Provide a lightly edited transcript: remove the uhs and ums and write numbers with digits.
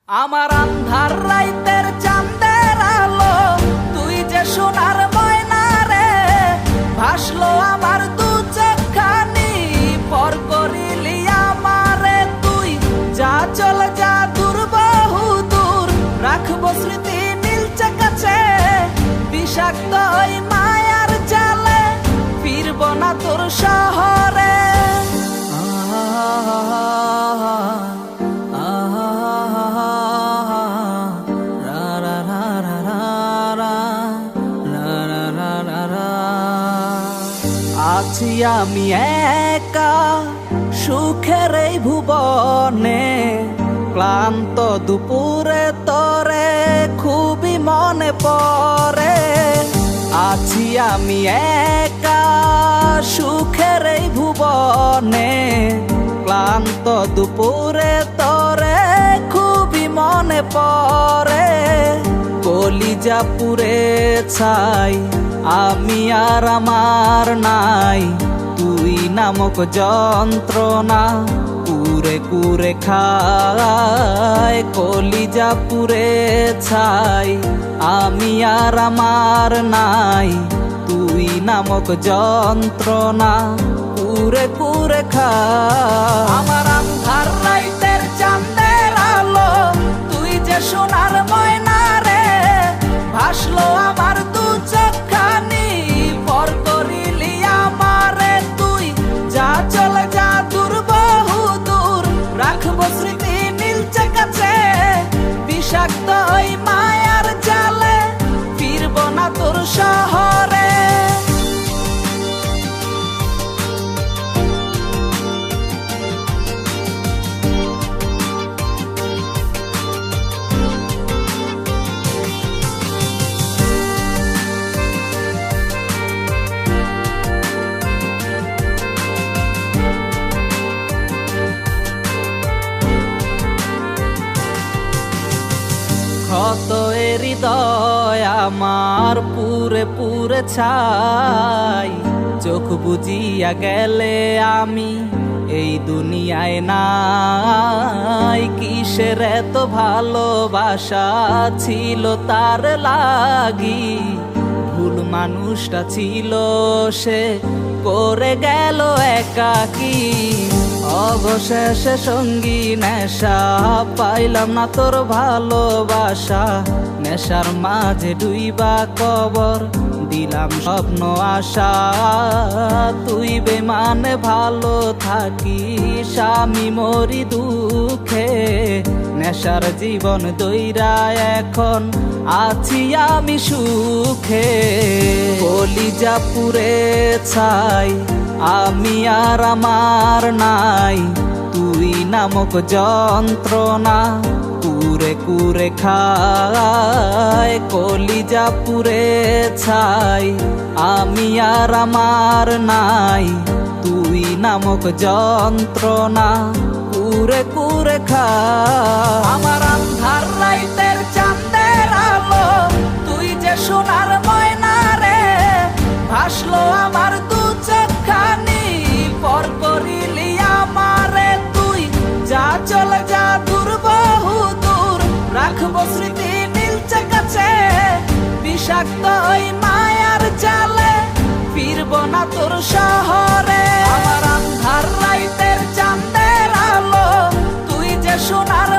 আমার আন্ধার রাইতের চাঁদের আলো, তুই যে সোনার ময়না রে। ভাসলো আমার দু চোখখানি, পর করিলি আমারে তুই। যা চলে যা দূর বহু দূর, রাখবো স্মৃতি নীলচে কাছে। বিষাক্ত ওই মায়ার জালে, ফিরবো না তোর শহরে। আছি আমি একা সুখের এই ভুবনে, ক্লান্ত দুপুরে তোরে খুবই মনে পড়ে। আছি আমি একা সুখের এই ভুবনে, ক্লান্ত দুপুরে তোরে খুবই মনে পড়ে। কলিজা পুড়ে ছাই, আমি আর আমার নাই। তুই নামক যন্ত্রণা কুরে কুরে খায়। কলিজা পুড়ে ছাই, আমি আর আমার নাই। তুই নামক যন্ত্রণা কুরে কুরে খায়। আমার আন্ধার রাইতের চাঁদের আলো, তুই যে সোনার ময়না রে। ভাসলো আমার দু চোখখানি, পর করিলি আমারে তুই। যা চলে যা দূর বহু দূর, রাখবো স্মৃতি নীলচে কাছে। বিষাক্ত ওই মায়ার জালে, ফিরবো না তোর শহরে। ক্ষত হৃদয় আমার পুরে পুরে ছাই। চোখ বুজিয়া গেলে আমি এই দুনিয়ায় নাই। কিসের এত ভালোবাসা ছিল তার লাগি। ভুল মানুষটা ছিল সে, করে গেল একাকী। অবশেষে সঙ্গী নেশা, পাইলাম না তোর ভালোবাসা। নেশার মাঝে ডুইবা কবর দিলাম স্বপ্ন আশা। তুই বেমানে ভালো থাকিস, আমি মরি দুঃখে। নেশার জীবন দইরা এখন আছি আমি সুখে। কলিজা পুড়ে ছাই, আমি আর আমার নাই। তুই নামক যন্ত্রণা কুরে কুরে খায়। কলিজা পুড়ে ছাই, আমি আর আমার নাই। তুই নামক যন্ত্রণা কুরে কুরে খায়। আমার আন্ধার রাইতের চাঁদের আলো, তুই যে সোনার ময়না রে। ভাসলো আমার দু চোখখানি, পর করিলি আমারে তুই। যা চলে যা দূর বহু দূর, রাখবো স্মৃতি নীলচে কাছে। বিষাক্ত ওই মায়ার জালে, ফিরবো না তোর শহরে। আমার আন্ধার রাইতের চাঁদের আলো, তুই যে সোনার